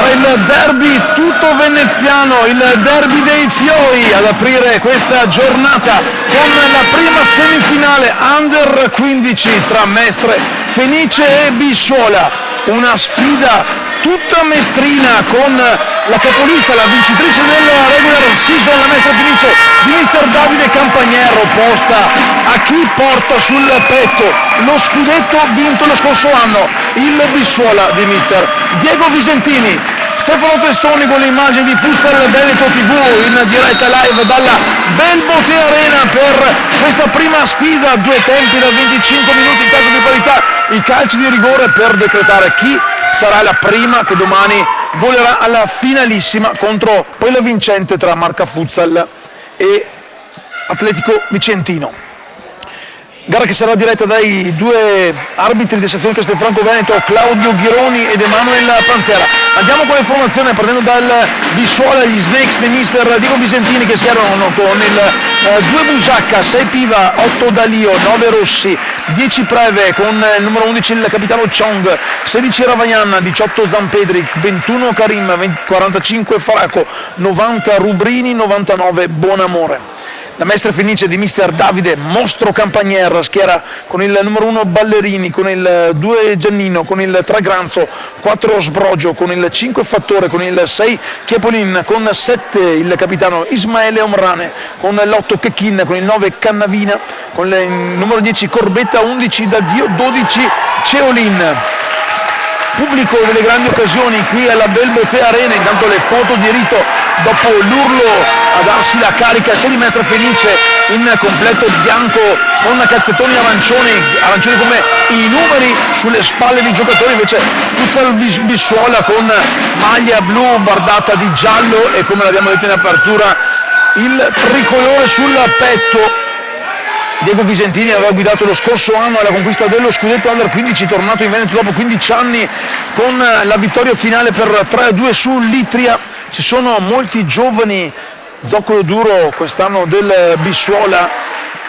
Sarà il derby tutto veneziano, il derby dei fioi ad aprire questa giornata con la prima semifinale under 15 tra Mestre Fenice e Bissuola. Una sfida tutta mestrina con la capolista, la vincitrice della regular season, la Mestre Fenice di mister Davide Campagnero, opposta a chi porta sul petto lo scudetto vinto lo scorso anno, il Bissuola di mister Diego Visentini. Stefano Testoni con le immagini di Futsal Veneto TV in diretta live dalla Belbote Arena per questa prima sfida, due tempi da 25 minuti in caso di parità, i calci di rigore per decretare chi sarà la prima che domani volerà alla finalissima contro poi la vincente tra Marca Futsal e Atletico Vicentino. Gara che sarà diretta dai due arbitri di sezione Castelfranco Veneto, Claudio Ghironi ed Emanuele Panzera. Andiamo con l'informazione partendo dal Bissuola, gli Snakes di mister Diego Visentini che schierano con il 2 Busacca, 6 Piva, 8 Dalio, 9 Rossi, 10 Preve con il numero 11 il capitano Chong, 16 Ravagnan, 18 Zampedri, 21 Karim, 45 Faraco, 90 Rubrini, 99 Buonamore. La Mestre Fenice di mister Davide Mostro Campagner schiera con il numero 1 Ballerini, con il 2 Giannino, con il 3 Granzo, 4 Sbrogio, con il 5 Fattore, con il 6 Chiepolin, con 7 il capitano Ismaele Omrane, con l'8 Chechin, con il 9 Cannavina, con il numero 10 Corbetta, 11 Daddio, 12 Ceolin. Pubblico delle grandi occasioni qui alla Belbote Arena, intanto le foto di rito dopo l'urlo a darsi la carica sia di Mestre Fenice in completo bianco con cazzettoni arancioni come i numeri sulle spalle dei giocatori, invece Futsal Bissuola con maglia blu bardata di giallo e, come l'abbiamo detto in apertura, il tricolore sul petto. Diego Visentini aveva guidato lo scorso anno alla conquista dello scudetto under 15, tornato in Veneto dopo 15 anni con la vittoria finale per 3-2 su Litria. Ci sono molti giovani, zoccolo duro quest'anno del Bissuola,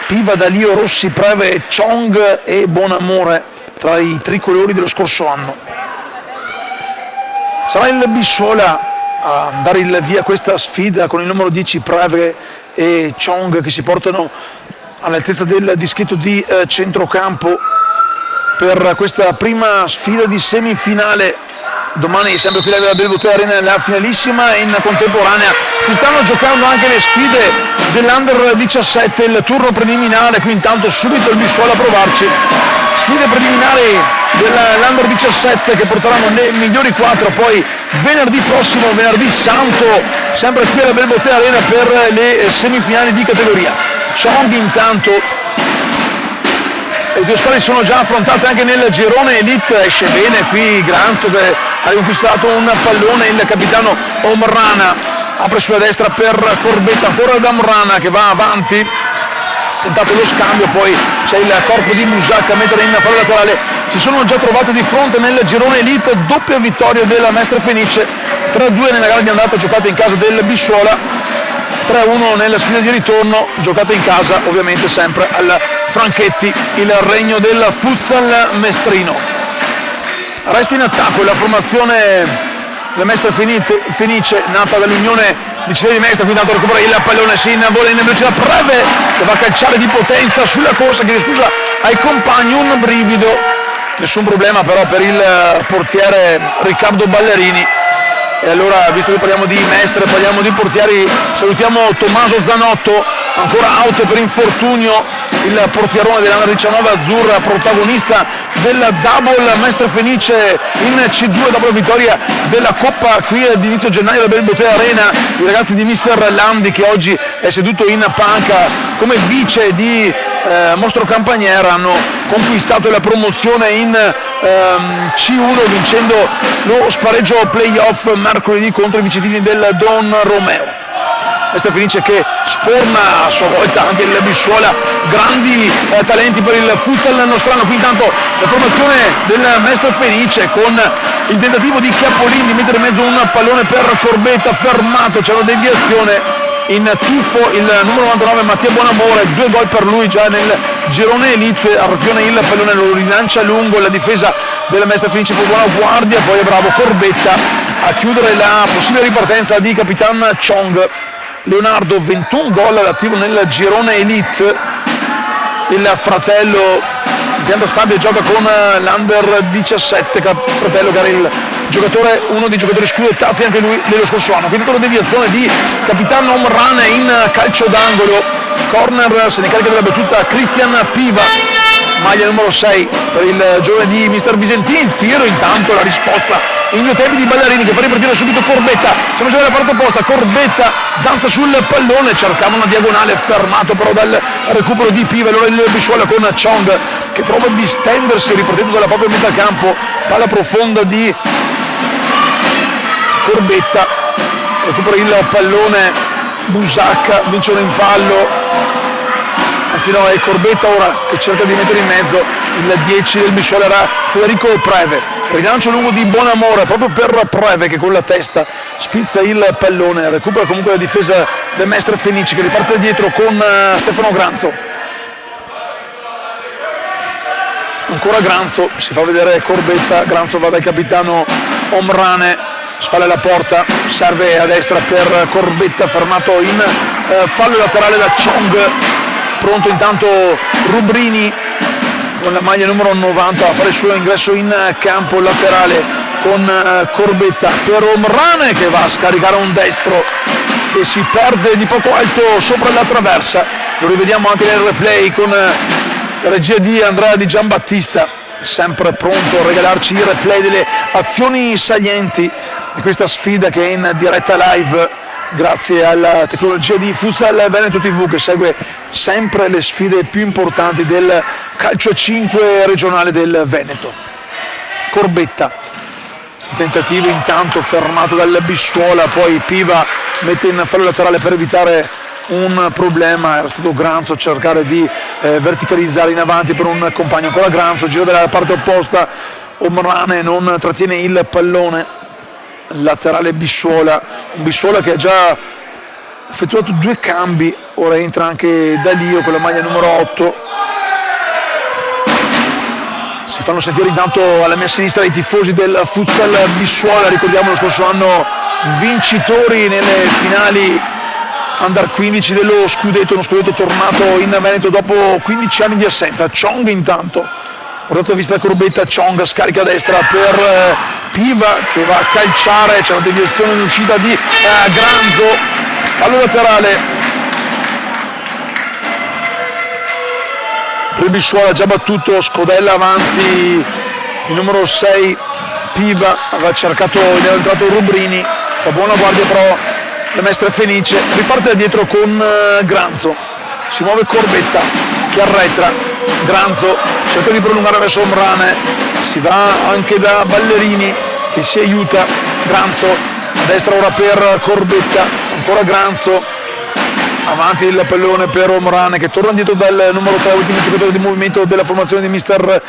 Piva, Dalio, Rossi, Preve, Chong e Buonamore tra i tricolori dello scorso anno. Sarà il Bissuola a dare il via a questa sfida con il numero 10 Preve e Chong che si portano all'altezza del dischetto di centrocampo per questa prima sfida di semifinale. Domani sempre qui alla Belbote Arena la finalissima, in contemporanea si stanno giocando anche le sfide dell'Under 17, il turno preliminare, qui intanto subito il Bissuola a provarci. Sfide preliminari dell'Under 17 che porteranno le migliori 4 poi venerdì prossimo, venerdì santo, sempre qui alla Belbote Arena per le semifinali di categoria. Chong intanto, le due squadre sono già affrontate anche nel girone elite, esce bene qui Granto che ha conquistato un pallone, il capitano Omrana apre sulla destra per Corbetta, ancora da Omrana che va avanti, tentato lo scambio, poi c'è il corpo di Busacca a mettere in fallo laterale. Si sono già trovate di fronte nel girone elite, doppia vittoria della Mestre Fenice, 3-2 nella gara di andata giocata in casa del Bissuola, 3-1 nella sfida di ritorno giocata in casa, ovviamente sempre al Franchetti, il regno del futsal mestrino. Resta in attacco la formazione della Mestre Fenice, nata dall'unione di Città di Mestre, quindi tanto recupera il pallone, si invola in velocità Preve che va a calciare di potenza sulla corsa, chiede scusa ai compagni, un brivido, nessun problema però per il portiere Riccardo Ballerini. E allora, visto che parliamo di Mestre, parliamo di portieri, salutiamo Tommaso Zanotto, ancora out per infortunio, il portierone dell'Under 19 azzurra, protagonista del double Mestre Fenice in C2 dopo la vittoria della Coppa qui ad inizio gennaio alla Belbote Arena. I ragazzi di mister Landi, che oggi è seduto in panca come vice di Mostro Campagner, hanno conquistato la promozione in C1 vincendo lo spareggio playoff mercoledì contro i vicini del Don Romeo. Mestre Fenice che sforna a sua volta anche il Bissuola, grandi talenti per il futsal nostrano. Qui intanto la formazione del Mestre Fenice con il tentativo di Chiapolin di mettere in mezzo un pallone per Corbetta, fermato, c'è una deviazione in tuffo, il numero 99 Mattia Buonamore, 2 gol per lui già nel girone elite, arpiona il pallone, lo rilancia lungo, la difesa della Mestre Fenice per buona guardia, poi è bravo Corbetta a chiudere la possibile ripartenza di Capitan Chong. Leonardo 21 gol all'attivo nel girone Elite, il fratello in pianta stabile gioca con l'Under 17, fratello che era uno dei giocatori scudettati anche lui dello scorso anno. Quindi con la deviazione di Capitan Omran in calcio d'angolo, corner se ne carica della battuta Cristian Piva, maglia numero 6 per il giovane di Mister Visentini. Il tiro, intanto la risposta in due tempi di Ballarini che fa ripartire subito Corbetta. Siamo già dalla parte opposta, Corbetta danza sul pallone, cercava una diagonale, fermato però dal recupero di Piva. Allora il Bisciuola con Chong che prova a distendersi ripartendo dalla propria metà campo, palla profonda di Corbetta, recupera il pallone Busacca, vince un impallo, anzi no, è Corbetta ora che cerca di mettere in mezzo il 10 del Bisciuola, era Federico Preve. Rilancio lungo di Bonamore proprio per Preve che con la testa spizza il pallone, recupera comunque la difesa del Mestre Fenici che riparte dietro con Stefano Granzo. Ancora Granzo, si fa vedere Corbetta, Granzo va dal capitano Omrane, spalle alla porta, serve a destra per Corbetta, fermato in fallo laterale da Chong. Pronto intanto Rubrini con la maglia numero 90 a fare il suo ingresso in campo laterale con Corbetta per Omrane che va a scaricare un destro e si perde di poco alto sopra la traversa. Lo rivediamo anche nel replay con la regia di Andrea Di Giambattista, sempre pronto a regalarci i replay delle azioni salienti di questa sfida che è in diretta live grazie alla tecnologia di Futsal Veneto TV che segue sempre le sfide più importanti del calcio a 5 regionale del Veneto. Corbetta, il tentativo intanto fermato dal Bisciuola, poi Piva mette in fallo laterale per evitare un problema, era stato Granzo a cercare di verticalizzare in avanti per un compagno. Ancora Granzo, gira dalla parte opposta, Omrane non trattiene il pallone, laterale Bisciuola, un Bisciuola che ha già effettuato 2 cambi, ora entra anche Dalio con la maglia numero 8. Si fanno sentire intanto alla mia sinistra i tifosi del Futsal Bisciuola, ricordiamo lo scorso anno vincitori nelle finali Under 15 dello scudetto, uno scudetto tornato in Veneto dopo 15 anni di assenza. Chong intanto, guardate vista la Corbetta, Chong scarica a destra per Piva che va a calciare, c'è una deviazione in uscita di Granzo, fallo laterale per il Bisciuola, già battuto, Scodella avanti, il numero 6 Piva aveva cercato, gli era entrato Rubrini, fa buona guardia però la Mestre Fenice, riparte da dietro con Granzo, si muove Corbetta che arretra, Granzo cerca di prolungare verso Omrane, si va anche da Ballerini che si aiuta, Granzo a destra ora per Corbetta, ancora Granzo, avanti il pallone per Omrane che torna dietro dal numero 3, ultimo giocatore di movimento della formazione di Mister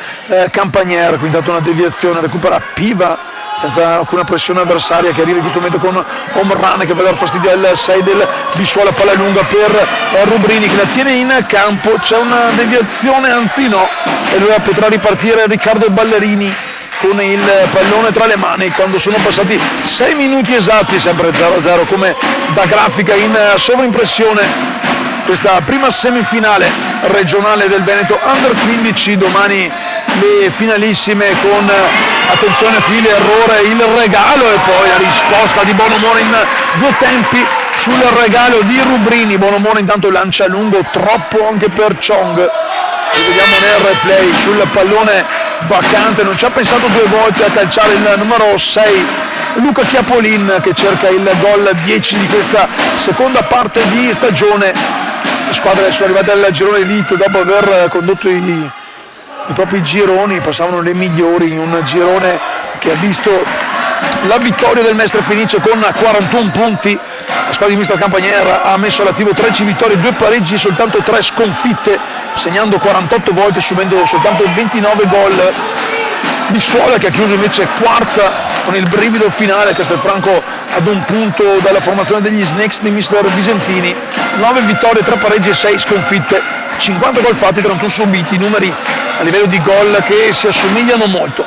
Campagner, quindi dato una deviazione, recupera Piva senza alcuna pressione avversaria che arriva in questo momento con Omrane che va a dar fastidio al 6 del Bisciuola, palla lunga per Rubrini che la tiene in campo, c'è una deviazione, anzi no, e allora potrà ripartire Riccardo Ballerini con il pallone tra le mani quando sono passati 6 minuti esatti, sempre 0-0 come da grafica in sovraimpressione. Questa prima semifinale regionale del Veneto Under 15, domani le finalissime con, attenzione qui l'errore, il regalo e poi la risposta di Bonamore in 2 tempi sul regalo di Rubrini. Bonamore intanto lancia lungo, troppo anche per Chong, vediamo nel replay sul pallone vacante, non ci ha pensato 2 volte a calciare il numero 6 Luca Chiapolin che cerca il gol 10 di questa seconda parte di stagione. Le squadre sono arrivate al girone Elite dopo aver condotto i propri gironi, passavano le migliori in un girone che ha visto la vittoria del Mestre Fenice con 41 punti. La squadra di Mister Campagner ha messo all'attivo 13 vittorie, 2 pareggi e soltanto 3 sconfitte, segnando 48 volte, subendo soltanto 29 gol. Bisciuola che ha chiuso invece quarta con il brivido finale, Castelfranco ad 1 punto dalla formazione degli Snakes di Mister Visentini, 9 vittorie, 3 pareggi e 6 sconfitte, 50 gol fatti, 31 subiti, numeri a livello di gol che si assomigliano molto.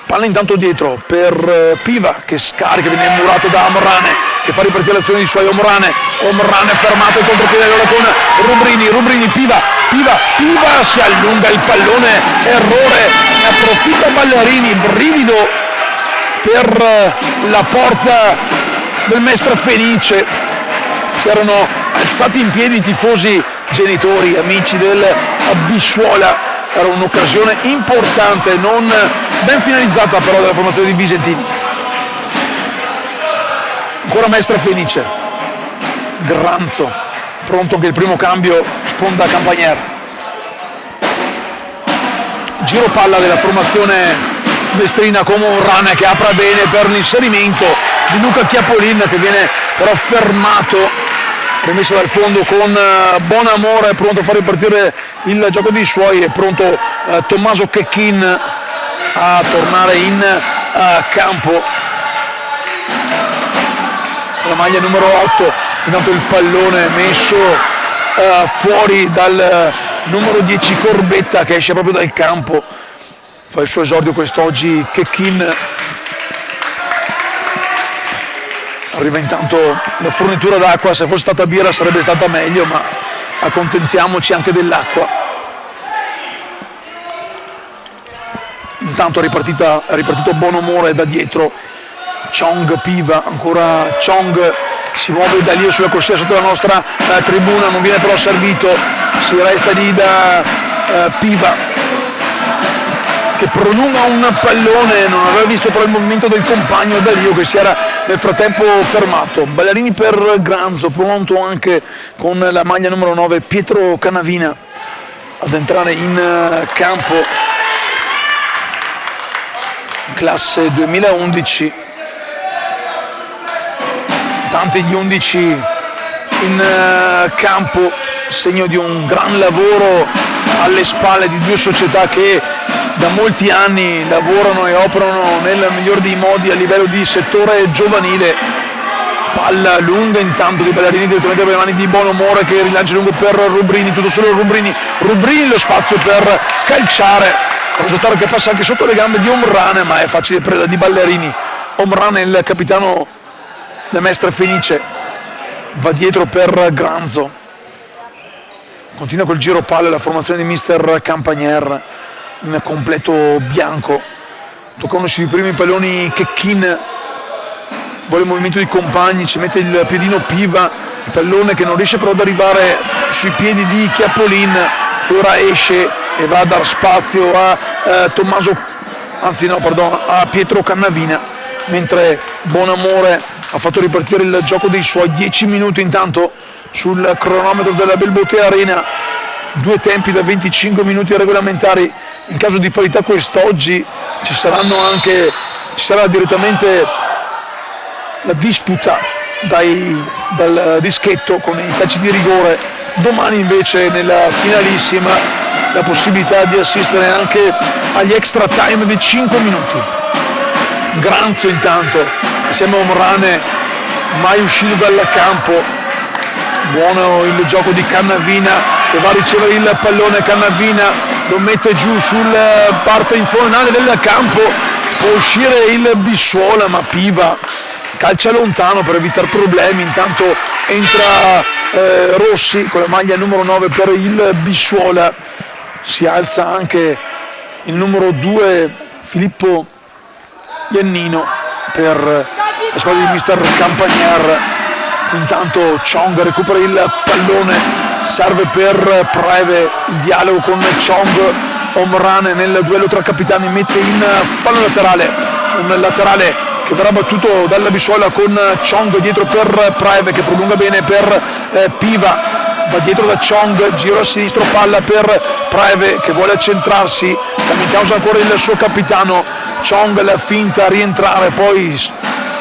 Palla intanto dietro per Piva che scarica, viene murato da Omrane che fa ripartire l'azione di suoi. Omrane fermato il contropiede allora con Rubrini, Piva si allunga il pallone, errore, ne approfitta Ballerini, brivido per la porta del Mestre Fenice. Si erano alzati in piedi i tifosi genitori, amici del Bissuola. Era un'occasione importante, non ben finalizzata però dalla formazione di Visentini. Ancora Mestre Fenice, Granzo, pronto anche il primo cambio, sponda Campagner. Giro palla della formazione vestrina con Omrane che apre bene per l'inserimento di Luca Chiapolin che viene però fermato. Premesso dal fondo con Bonamore, pronto a far ripartire il gioco dei suoi, è pronto Tommaso Checchin a tornare in campo. La maglia numero 8, intanto il pallone messo fuori dal numero 10 Corbetta che esce proprio dal campo. Fa il suo esordio quest'oggi Checchin. Arriva intanto la fornitura d'acqua, se fosse stata birra sarebbe stata meglio, ma accontentiamoci anche dell'acqua. Intanto è ripartito Bonamore da dietro, Chong Piva, ancora Chong si muove da lì sulla corsia sotto la nostra tribuna, non viene però servito, si resta lì da Piva che prolunga un pallone, non aveva visto però il movimento del compagno Dario che si era nel frattempo fermato. Ballerini per Granzo, pronto anche con la maglia numero 9 Pietro Canavina ad entrare in campo, classe 2011, tanti gli 11 in campo, segno di un gran lavoro alle spalle di due società che da molti anni lavorano e operano nel miglior dei modi a livello di settore giovanile. Palla lunga intanto di Ballerini direttamente per le mani di Bonamore che rilancia lungo per Rubrini, tutto solo Rubrini lo spazio per calciare, un giocatore che passa anche sotto le gambe di Omrane, ma è facile preda di Ballerini. Omrane, il capitano del Mestre Fenice, va dietro per Granzo, continua col giro palle la formazione di mister Campagner in completo bianco. Toccandosi i primi palloni Checchin, vuole il movimento di compagni, ci mette il piedino Piva, il pallone che non riesce però ad arrivare sui piedi di Chiapolin che ora esce e va a dar spazio a a Pietro Cannavina, mentre Bonamore ha fatto ripartire il gioco dei suoi. 10 minuti intanto sul cronometro della Belbotea Arena, due tempi da 25 minuti regolamentari. In caso di parità quest'oggi ci sarà direttamente la disputa dal dischetto con i calci di rigore. Domani invece nella finalissima la possibilità di assistere anche agli extra time di 5 minuti. Granzo intanto assieme a Omrane, mai uscito dal campo. Buono il gioco di Cannavina che va a ricevere il pallone. Cannavina lo mette giù sul parte infernale del campo, può uscire il Bissuola ma Piva calcia lontano per evitare problemi. Intanto entra Rossi con la maglia numero 9 per il Bissuola, si alza anche il numero 2 Filippo Iannino per la squadra di mister Campagner. Intanto Chong recupera il pallone, serve per Preve, il dialogo con Chong. Omrane nel duello tra capitani mette in fallo laterale, un laterale che verrà battuto dalla Bissuola con Chong dietro per Preve che prolunga bene per Piva, va dietro da Chong, giro a sinistro, palla per Preve che vuole accentrarsi, cambia in causa ancora il suo capitano. Chong la finta a rientrare, poi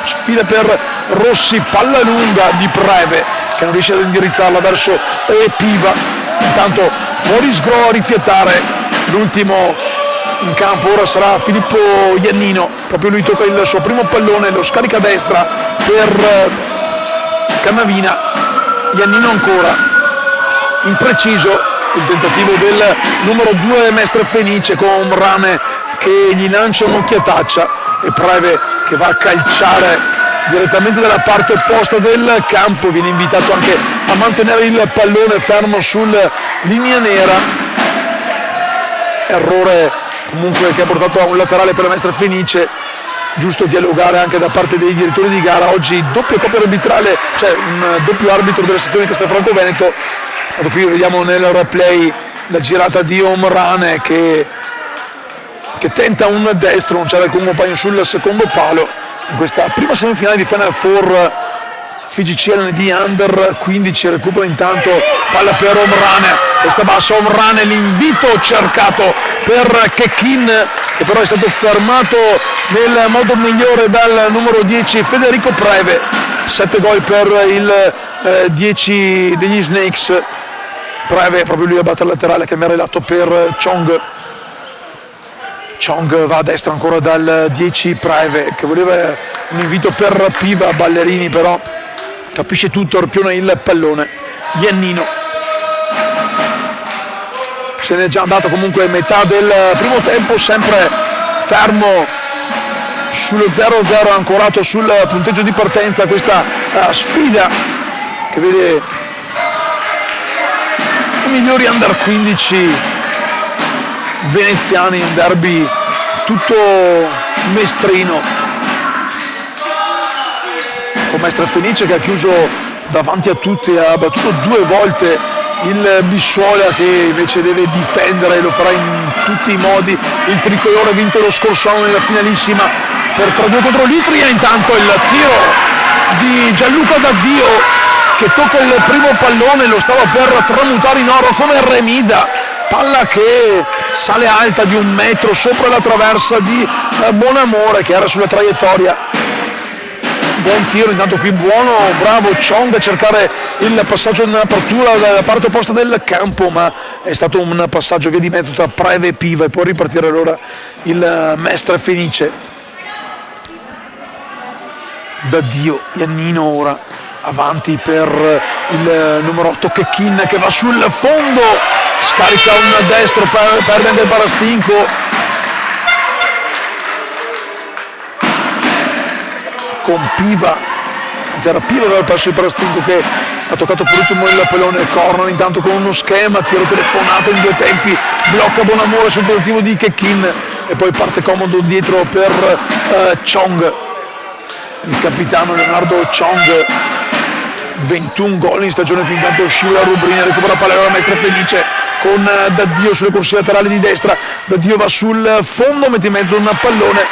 sfida per Rossi, palla lunga di Preve che non riesce ad indirizzarla verso Piva. Intanto fuori sgro a rifiatare, l'ultimo in campo ora sarà Filippo Iannino, proprio lui tocca il suo primo pallone, lo scarica a destra per Cannavina. Iannino ancora impreciso il tentativo del numero 2 Mestre Fenice con Omrane che gli lancia un'occhiataccia e Preve che va a calciare direttamente dalla parte opposta del campo, viene invitato anche a mantenere il pallone fermo sulla linea nera, errore comunque che ha portato a un laterale per la Mestre Fenice. Giusto dialogare anche da parte dei direttori di gara, oggi doppia coppia arbitrale, cioè un doppio arbitro della sezione Castelfranco Veneto. Qui vediamo nel replay la girata di Omrane che tenta un destro, non c'era alcun compagno sul secondo palo in questa prima semifinale di Final Four FIGC LND Under 15. Recupera intanto palla per Omrane, questa bassa Omrane, l'invito cercato per Chechin che però è stato fermato nel modo migliore dal numero 10 Federico Preve. 7 gol per il 10 degli Snakes. Preve proprio lui a battere laterale, cambiare lato per Chong. Chong va a destra ancora dal 10 Preve che voleva un invito per Piva, Ballerini però capisce tutto, arpiona il pallone. Iannino se n'è già andato comunque a metà del primo tempo, sempre fermo sullo 0-0, ancorato sul punteggio di partenza. Questa sfida che vede i migliori under 15 veneziani, un derby tutto mestrino, con Mestre Fenice che ha chiuso davanti a tutti, ha battuto 2 volte il Bissuola che invece deve difendere e lo farà in tutti i modi. Il tricolore ha vinto lo scorso anno nella finalissima per 3-2 contro l'Itria. Intanto il tiro di Gianluca D'Addio che tocca il primo pallone, lo stava per tramutare in oro come Remida, palla che sale alta di 1 metro sopra la traversa di Buonamore che era sulla traiettoria. Buon tiro intanto qui, buono, bravo Chong a cercare il passaggio in apertura dalla parte opposta del campo, ma è stato un passaggio via di mezzo tra Preve e Piva e può ripartire allora il Mestre Fenice. D'Addio, Iannino ora avanti per il numero 8 Chechin che va sul fondo, scarica un destro, perde anche il Parastinco. Con Piva, Zera Piva aveva perso il Parastinco che ha toccato per ultimo il pallone. Corner intanto con uno schema, tiro telefonato in 2 tempi, blocca Buonamore sul tentativo di Chechin e poi parte comodo dietro per Chong, il capitano Leonardo Chong. 21 gol in stagione, qui intanto scivola Rubrini, recupera palla alla Mestre Felice con D'Addio sulle corsie laterali di destra. D'Addio va sul fondo, mette in mezzo un pallone,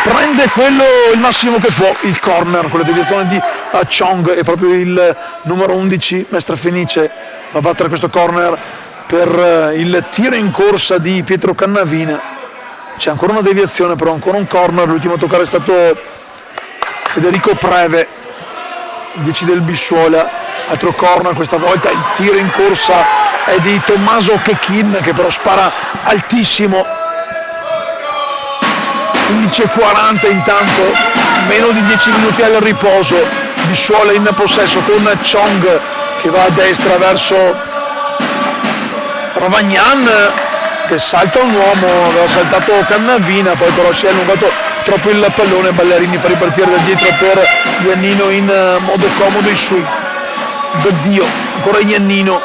prende quello il massimo che può, il corner con la deviazione di Chong, e proprio il numero 11 Mestre Fenice va a battere questo corner per il tiro in corsa di Pietro Cannavina. C'è ancora una deviazione, però ancora un corner. L'ultimo a toccare è stato Federico Preve, 10 del Bissuola. Altro corner, questa volta il tiro in corsa è di Tommaso Chechin che però spara altissimo. 15:40 intanto, meno di 10 minuti al riposo. Bissuola in possesso con Chong che va a destra verso Ravagnan che salta un uomo, aveva saltato Cannavina, poi però si è allungato troppo il pallone. Ballerini fa ripartire da dietro per Iannino in modo comodo i suoi. D'Addio, ancora Iannino.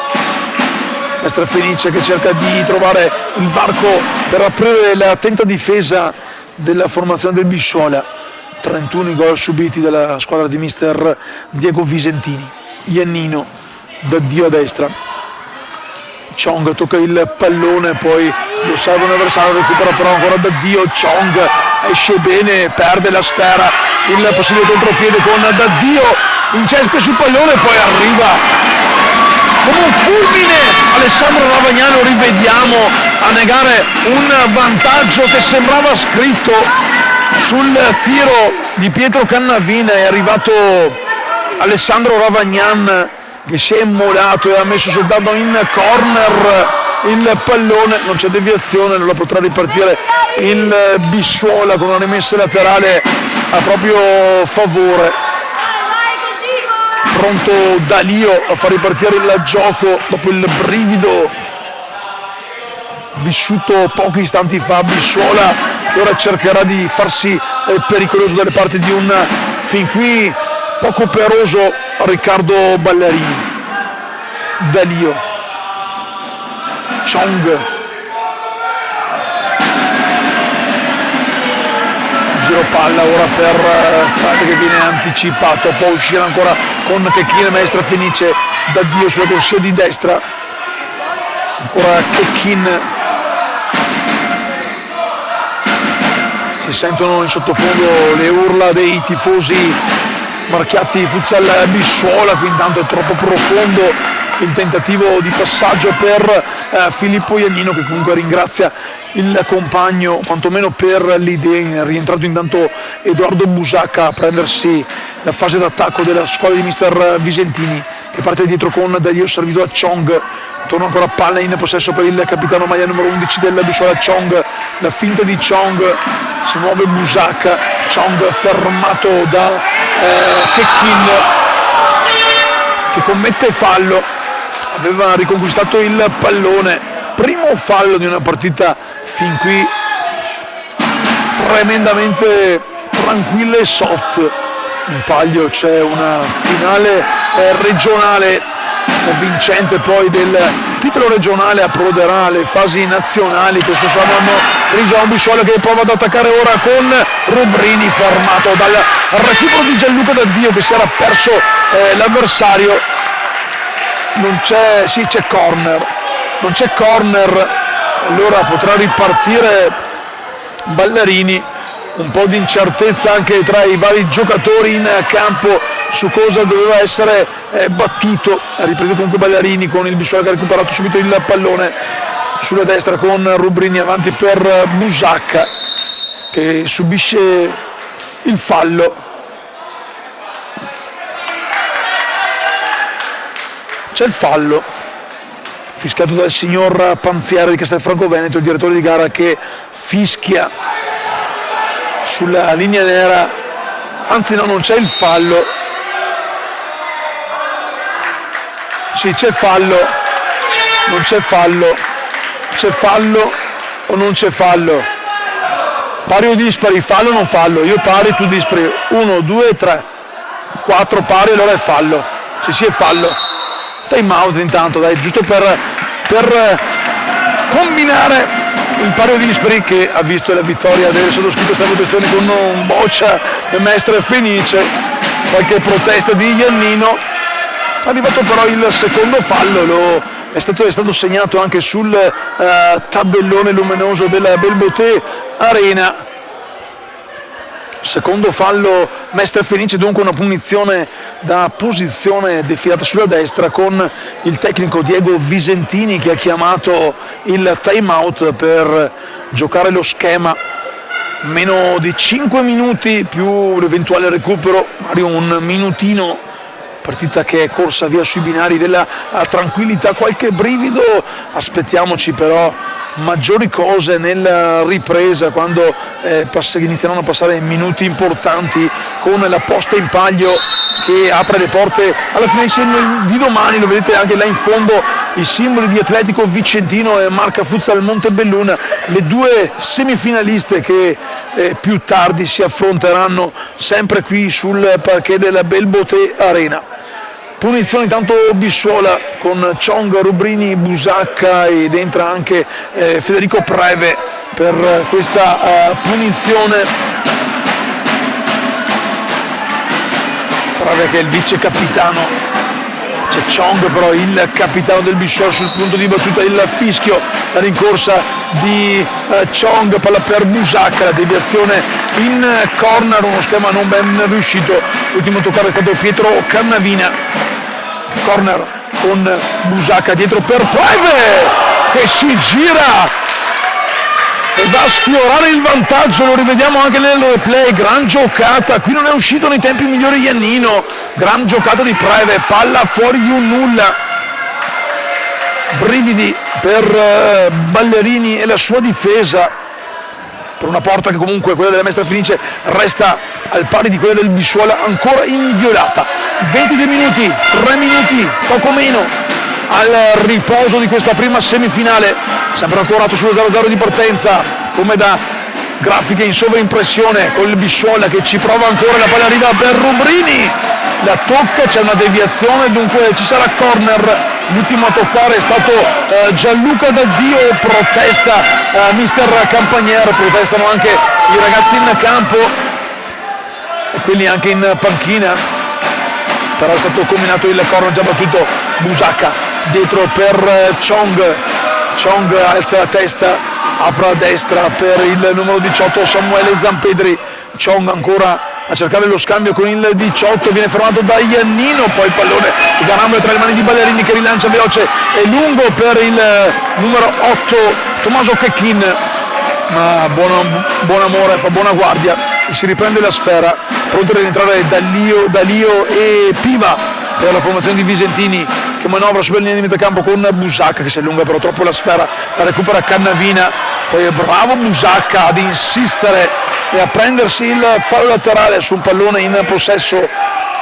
Mestre Fenice che cerca di trovare il varco per aprire l'attenta difesa della formazione del Bissuola. 31 i gol subiti dalla squadra di mister Diego Visentini. Iannino, D'Addio a destra. Chong tocca il pallone, poi lo salva un avversario, recupera però ancora D'Addio. Chong esce bene, perde la sfera, il possibile contropiede con D'Addio, incespa sul pallone, poi arriva come un fulmine Alessandro Ravagnano, rivediamo, a negare un vantaggio che sembrava scritto sul tiro di Pietro Cannavina. È arrivato Alessandro Ravagnan che si è immolato e ha messo soltanto in corner il pallone, non c'è deviazione, non la potrà ripartire il Bissuola con una rimessa laterale a proprio favore. Pronto Dalio a far ripartire il gioco dopo il brivido vissuto pochi istanti fa. Bissuola ora cercherà di farsi pericoloso dalle parti di un fin qui poco operoso Riccardo Ballerini. Dalio, Chong, giro palla ora per Frade che viene anticipato, può uscire ancora con Chechin, Mestre finisce da Dio sulla corsia di destra, ancora Chechin, si sentono in sottofondo le urla dei tifosi marchiati Futsal Bissuola, qui intanto è troppo profondo il tentativo di passaggio per Filippo Iannino, che comunque ringrazia il compagno quantomeno per l'idea. È rientrato intanto Edoardo Busacca a prendersi la fase d'attacco della squadra di mister Visentini, che parte dietro con Dalio servito a Chong. Torna ancora palla in possesso per il capitano maglia numero 11 del Bissuola, Chong, la finta di Chong, si muove Busacca, Chong fermato da Chechin che commette fallo, aveva riconquistato il pallone, primo fallo di una partita fin qui tremendamente tranquilla e soft. In palio c'è una finale regionale vincente, poi del titolo regionale approderà alle fasi nazionali. Questo saranno Rigiano Bissuola che prova ad attaccare ora con Rubrini, fermato dal recupero di Gianluca Daddio che si era perso l'avversario. Non c'è, sì, c'è corner, non c'è corner, allora potrà ripartire Ballerini. Un po' di incertezza anche tra i vari giocatori in campo su cosa doveva essere battuto. Riprende comunque Ballerini con il Bissuola che ha recuperato subito il pallone sulla destra con Rubrini avanti per Busacca che subisce il fallo. C'è il fallo fischiato dal signor Panzieri di Castelfranco Veneto, il direttore di gara, che fischia sulla linea nera, anzi no, non c'è il fallo, sì c'è fallo, non c'è fallo, c'è fallo o non c'è fallo, pari o dispari, fallo o non fallo, io pari, tu dispari, 1, 2, 3, 4 pari, allora è fallo, sì è fallo, time out intanto, dai, giusto per combinare il pari o dispari, che ha visto la vittoria del sottoscritto Stefano Testoni con un boccia e Mestre Fenice, qualche protesta di Iannino. È arrivato però il secondo fallo, è stato segnato anche sul tabellone luminoso della Belboté Arena. Secondo fallo Mestre Fenice, dunque una punizione da posizione defilata sulla destra con il tecnico Diego Visentini che ha chiamato il time out per giocare lo schema. Meno di 5 minuti più l'eventuale recupero, magari un minutino, partita che è corsa via sui binari della tranquillità, qualche brivido, aspettiamoci però maggiori cose nella ripresa quando inizieranno a passare minuti importanti con la posta in palio che apre le porte alla finale di domani. Lo vedete anche là in fondo i simboli di Atletico Vicentino e Marca Futsal Montebelluna, le due semifinaliste che più tardi si affronteranno sempre qui sul parquet della Belboté Arena. Punizione intanto Bissuola con Chong, Rubrini, Busacca ed entra anche Federico Preve per questa punizione. Preve che è il vice capitano, c'è Chong però il capitano del Bissuola sul punto di battuta, il fischio, la rincorsa di Chong, palla per Busacca, la deviazione in corner, uno schema non ben riuscito, l'ultimo toccare è stato Pietro Cannavina. Corner con Busacca dietro per Preve che si gira e va a sfiorare il vantaggio, lo rivediamo anche nel replay. Gran giocata, qui non è uscito nei tempi migliori Iannino, gran giocata di Preve, palla fuori di un nulla, brividi per Ballerini e la sua difesa per una porta che comunque, quella della Mestre Fenice, resta al pari di quella del Bissuola, ancora inviolata. 22 minuti, 3 minuti, poco meno, al riposo di questa prima semifinale, sempre ancorato sullo 0-0 di partenza, come da grafiche in sovraimpressione con il Bisciola che ci prova ancora, la palla arriva per Rubrini, la tocca, c'è una deviazione, dunque ci sarà corner. L'ultimo a toccare è stato Gianluca Daddio, protesta mister Campagnaro, protestano anche i ragazzi in campo e quelli anche in panchina, però è stato combinato il corner, già battuto Busacca dietro per Chong alza la testa, apre a destra per il numero 18 Samuele Zampedri, Chong ancora a cercare lo scambio con il 18, viene fermato da Iannino, poi il pallone Garambo tra le mani di Ballerini che rilancia veloce e lungo per il numero 8 Tommaso Checchin, ma buon amore, fa buona guardia, si riprende la sfera, pronto a rientrare Dalio e Piva per la formazione di Visentini che manovra sulla linea di metà campo con Busacca che si allunga però troppo la sfera, la recupera Cannavina, poi è bravo Busacca ad insistere e a prendersi il fallo laterale su un pallone in possesso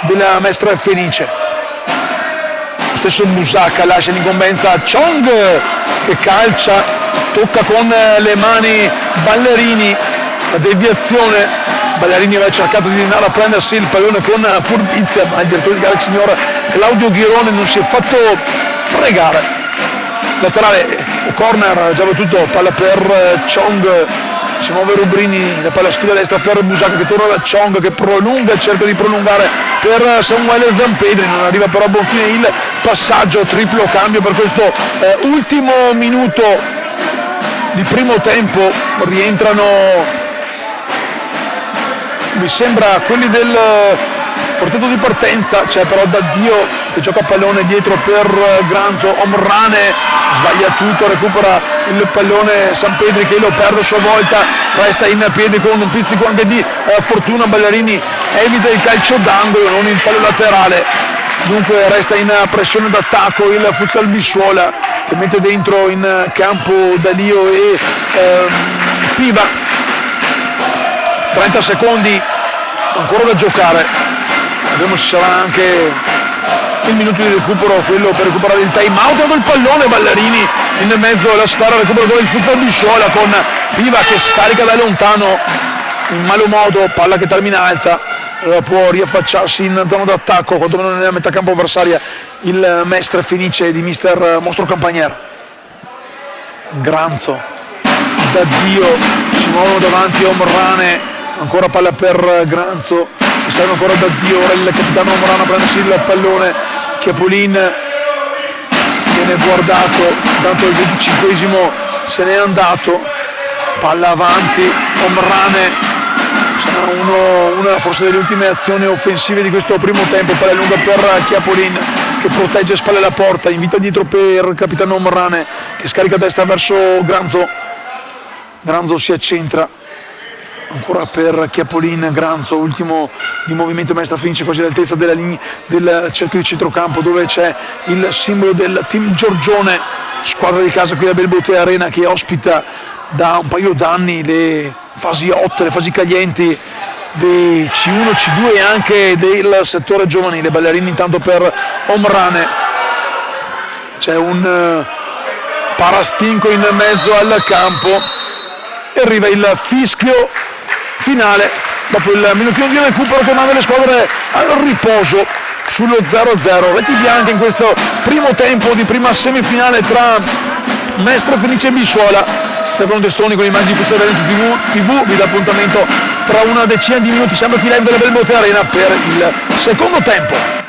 della Mestre Fenice. Lo stesso Busacca lascia l'incombenza a Chong che calcia, tocca con le mani Ballerini, la deviazione, Ballerini aveva cercato di andare a prendersi il pallone con furbizia, ma il direttore di gara, il signor Claudio Ghirone, non si è fatto fregare. Laterale, corner, già battuto, palla per Chong, si muove Rubrini, la palla sfida a destra per Busacca che torna da Chong che prolunga, cerca di prolungare per Samuele Zampedri, non arriva però a buon fine il passaggio, triplo cambio per questo ultimo minuto di primo tempo, rientrano mi sembra quelli del quartetto di partenza, c'è però Daddio che gioca a pallone dietro per Granzo, Omrane sbaglia tutto, recupera il pallone Sampedri che lo perde a sua volta, resta in piedi con un pizzico anche di fortuna, Ballerini evita il calcio d'angolo, non il fallo laterale, dunque resta in pressione d'attacco il Futsal Bissuola che mette dentro in campo Dalio e Piva. 30 secondi ancora da giocare, vediamo se sarà anche il minuto di recupero, quello per recuperare il time out del pallone, Ballerini in mezzo alla sfera, recupero il Futsal Bisciola con Piva che scarica da lontano in malo modo, palla che termina alta, può riaffacciarsi in zona d'attacco, quantomeno nella metà campo avversaria, il Mestre Fenice di mister Mostro Campagnaro. Granzo, Daddio, si muovono davanti Omrane, ancora palla per Granzo, mi serve ancora Daddio, ora il capitano Omrane a prendersi il pallone, Chiapolin viene guardato, tanto il 25esimo se n'è andato, palla avanti, Omrane, sarà una forse delle ultime azioni offensive di questo primo tempo, palla lunga per Chiapolin che protegge spalle alla porta, invita dietro per il capitano Omrane che scarica a destra verso Granzo, Granzo si accentra, ancora per Chiapolin, Granzo, ultimo di movimento, Mestre Fenice quasi all'altezza della linea del cerchio di centrocampo dove c'è il simbolo del team Giorgione, squadra di casa qui a Belbotea Arena che ospita da un paio d'anni le fasi 8, le fasi calienti dei C1, C2 e anche del settore giovanile. Ballerini intanto per Omrane, c'è un parastinco in mezzo al campo e arriva il fischio finale dopo il minutino di recupero che manda le squadre al riposo sullo 0-0. Reti bianche in questo primo tempo di prima semifinale tra Mestre Fenice e Bissuola. Stefano Testoni con immagini di questo evento TV vi dà appuntamento tra una decina di minuti, sempre qui live della Belbotea Arena per il secondo tempo.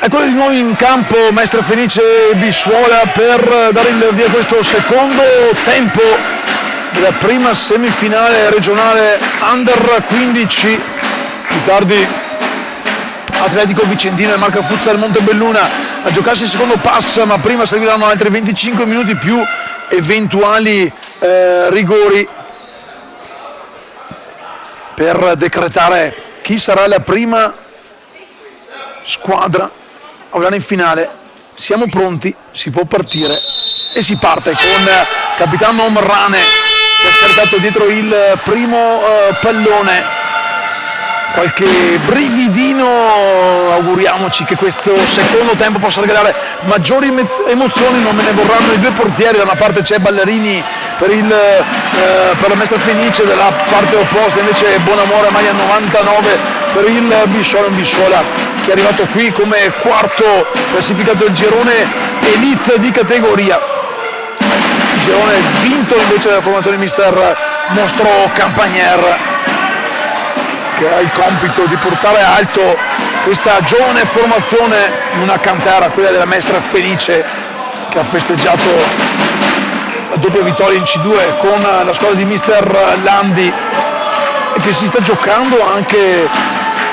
Eccolo di nuovo in campo Mestre Fenice Bissuola per dare il via a questo secondo tempo della prima semifinale regionale Under 15. Più tardi Atletico Vicentino e Marca Futsal Montebelluna a giocarsi il secondo pass, ma prima serviranno altri 25 minuti più eventuali rigori per decretare chi sarà la prima squadra a andare in finale. Siamo pronti, si può partire e si parte con capitano Omrane che ha scaricato dietro il primo pallone. Qualche brividino, auguriamoci che questo secondo tempo possa regalare maggiori emozioni, non me ne vorranno i due portieri, da una parte c'è Ballerini per la Mestre Fenice, dalla parte opposta invece Bonamore, maglia 99 per il Bissuola, un Bissuola che è arrivato qui come quarto classificato del girone elite di categoria. Girone vinto invece dalla formazione mister nostro Campagner, che ha il compito di portare alto questa giovane formazione in una cantera, quella della Mestre Fenice, che ha festeggiato la doppia vittoria in C2 con la squadra di mister Landi e che si sta giocando anche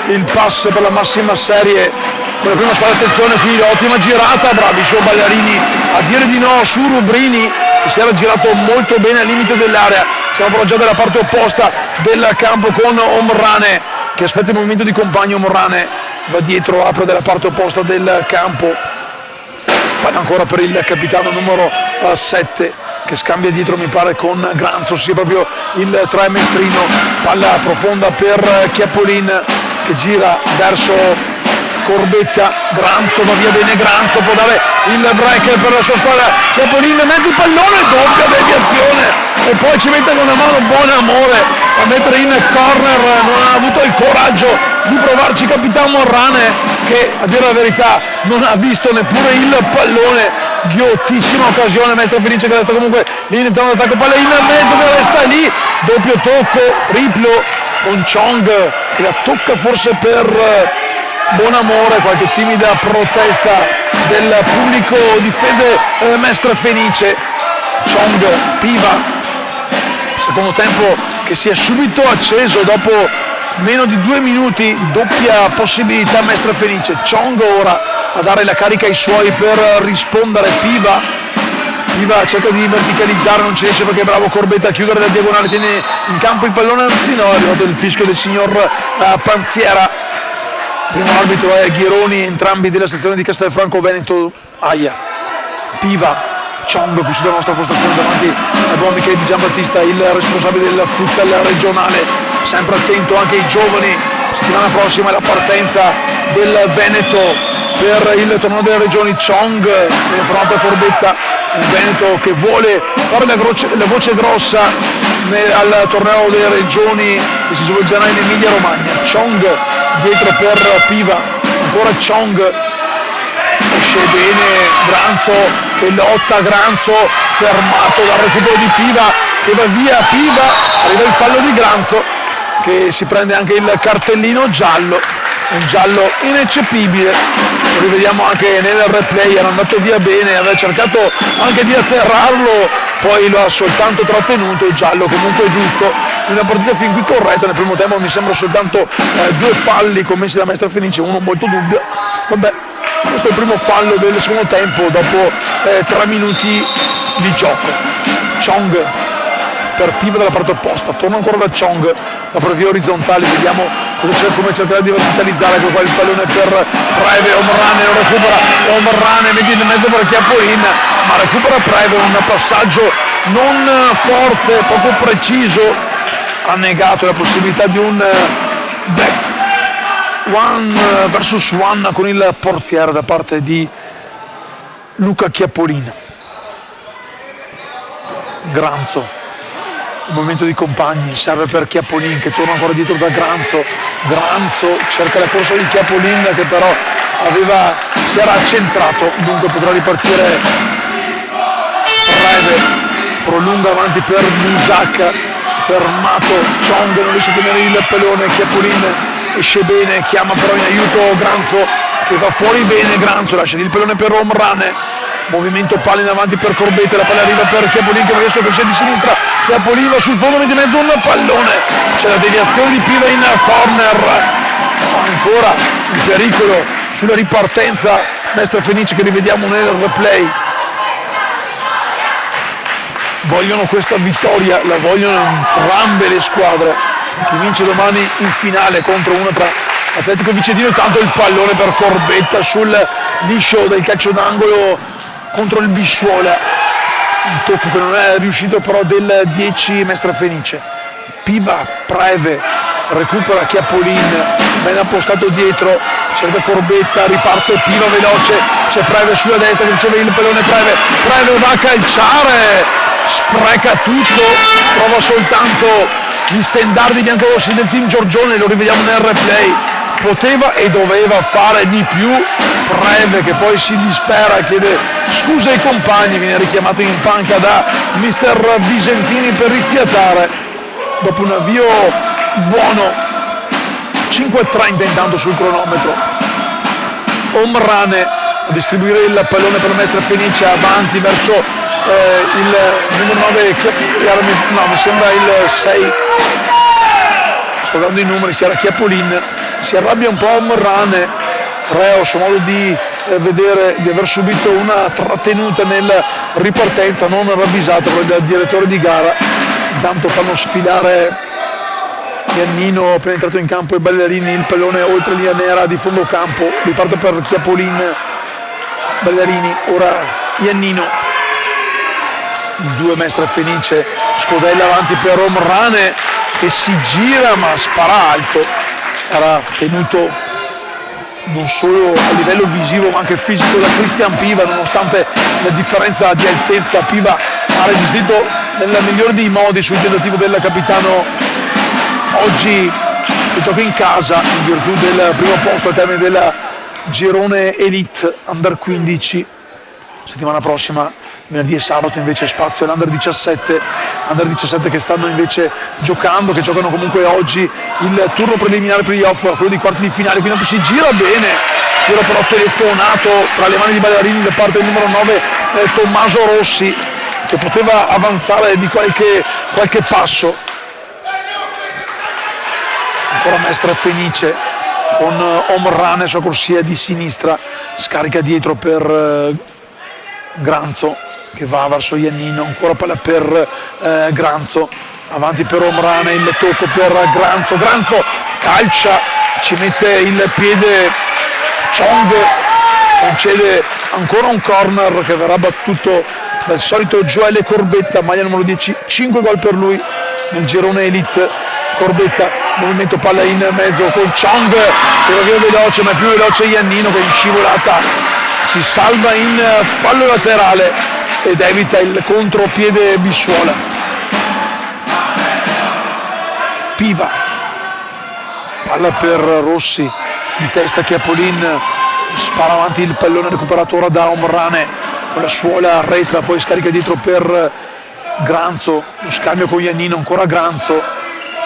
il pass per la massima serie con la prima squadra. Attenzione qui, ottima girata, bravissimo Ballerini a dire di no su Rubrini, che si era girato molto bene al limite dell'area. Siamo però già dalla parte opposta del campo con Omrane che aspetta il movimento di compagno. Omrane va dietro, apre dalla parte opposta del campo, palla ancora per il capitano numero 7 che scambia dietro, mi pare, con Granzo, sia proprio il trimestrino. Palla profonda per Chiapolin che gira verso Corbetta, Granzo va via bene, Granzo può dare il break per la sua squadra, Chiapolin mette il pallone, doppia deviazione e poi ci mette con una mano Bonamore a mettere in corner. Non ha avuto il coraggio di provarci capitano Morrane, che a dire la verità non ha visto neppure il pallone. Ghiottissima occasione, Mestre Fenice che resta comunque lì iniziando l'attacco, palla in mezzo che resta lì, doppio tocco, triplo con Chong che la tocca forse per Bonamore, qualche timida protesta del pubblico di fede Mestre Fenice. Chong, Piva, secondo tempo che si è subito acceso dopo meno di 2 minuti, doppia possibilità Mestre Fenice. Chong ora a dare la carica ai suoi per rispondere. Piva cerca di verticalizzare, non ci riesce perché è bravo Corbetta a chiudere la diagonale, tiene in campo il pallone, anzi no, è arrivato il fischio del signor Panziera. Primo arbitro è Ghironi, entrambi della sezione di Castelfranco Veneto. Aia, Piva, Chong più sulla nostra postazione davanti a buon Michele Di Giambattista, il responsabile del futsal regionale, sempre attento anche ai giovani. Settimana prossima è la partenza del Veneto per il torneo delle regioni. Chong viene fermato a Corbetta, un Veneto che vuole fare la voce grossa al torneo delle regioni che si svolgerà in Emilia Romagna. Chong dietro per Piva, ancora Chong, esce bene Granzo che lotta, Granzo fermato dal recupero di Piva che va via. Piva, arriva il fallo di Granzo che si prende anche il cartellino giallo, un giallo ineccepibile. Lo rivediamo anche nel replay, era andato via bene, aveva cercato anche di atterrarlo, poi lo ha soltanto trattenuto. Il giallo comunque giusto, una partita fin qui corretta. Nel primo tempo mi sembra soltanto 2 falli commessi da Mestre Fenice, uno molto dubbio. Vabbè, questo è il primo fallo del secondo tempo dopo 3 minuti di gioco. Chong per Piva dalla parte opposta, torna ancora da Chong, la previa orizzontale, vediamo come cercherà di verticalizzare. Ecco qua il pallone per Preve, Omrane lo recupera, Omrane mette in mezzo per Chiapolin, ma recupera Preve, un passaggio non forte, poco preciso, ha negato la possibilità di un back one versus one con il portiere da parte di Luca Chiapolin. Granzo, il movimento di compagni, serve per Chiapolin che torna ancora dietro da Granzo. Granzo cerca la corsa di Chiapolin che però si era accentrato, dunque potrà ripartire Preve, prolunga avanti per Musak, fermato Chong, non riesce a tenere il pallone. Chiapolin esce bene, chiama però in aiuto Granzo che va fuori bene, Granzo lascia lì il pallone per Omrane, movimento palla in avanti per Corbetta, la palla arriva per Chiapolin che va verso il crochet di sinistra, Chiapolin va sul fondo, mette in mezzo un pallone, c'è la deviazione di Piva in corner, ancora un pericolo sulla ripartenza, Mestre Fenice che rivediamo nel replay. Vogliono questa vittoria, la vogliono entrambe le squadre. Chi vince domani in finale contro una tra Atletico Vicentino, tanto il pallone per Corbetta sul liscio del calcio d'angolo contro il Bissuola, un tocco che non è riuscito però del 10 Mestre Fenice. Piva, Preve, recupera Chiapolin, ben appostato dietro, cerca Corbetta, riparte Piva veloce, c'è Preve sulla destra che riceve il pallone, Preve va a calciare, spreca tutto, trova soltanto gli stendardi biancorossi del team Giorgione, lo rivediamo nel replay, poteva e doveva fare di più Preve che poi si dispera, chiede scusa ai compagni, viene richiamato in panca da mister Visentini per rifiatare dopo un avvio buono. 5:30 intanto sul cronometro, Omrane a distribuire il pallone per Mestre Fenice avanti verso il numero 9, no mi sembra il 6, sto dando i numeri, si era Chiapolin, si arrabbia un po' Omrane, Reo a suo modo di vedere di aver subito una trattenuta nella ripartenza non ravvisata dal direttore di gara. Intanto fanno sfilare Iannino appena entrato in campo e Ballerini, il pallone oltre linea nera di fondo campo, riparte per Chiapolin, Ballerini, ora Iannino, il 2 Mestre Fenice, scodella avanti per Omrane che si gira ma spara alto, era tenuto non solo a livello visivo ma anche fisico da Cristian Piva, nonostante la differenza di altezza Piva ha resistito nel migliore dei modi sul tentativo del capitano oggi che gioca in casa in virtù del primo posto al termine del girone Elite Under 15. Settimana prossima, venerdì e sabato invece spazio all'Under 17 che stanno invece giocando, che giocano comunque oggi il turno preliminare playoff, quello dei quarti di finale, quindi si gira bene, tiro però telefonato tra le mani di Ballerini da parte del numero 9 Tommaso Rossi che poteva avanzare di qualche passo. Ancora Mestre Fenice con Omrane sua corsia di sinistra, scarica dietro per Granzo che va verso Iannino, ancora palla per Granzo, avanti per Omrane, il tocco per Granzo, calcia, ci mette il piede Chong, concede ancora un corner che verrà battuto dal solito Gioele Corbetta, maglia numero 10, 5 gol per lui nel girone Elite. Corbetta, movimento palla in mezzo con Chong che va via veloce, ma è più veloce Iannino che in scivolata si salva in fallo laterale ed evita il contropiede Bissuola. Piva, palla per Rossi, di testa Chiapolin, spara avanti il pallone recuperato ora da Omrane con la suola arretra, poi scarica dietro per Granzo, lo scambio con Iannino, ancora Granzo.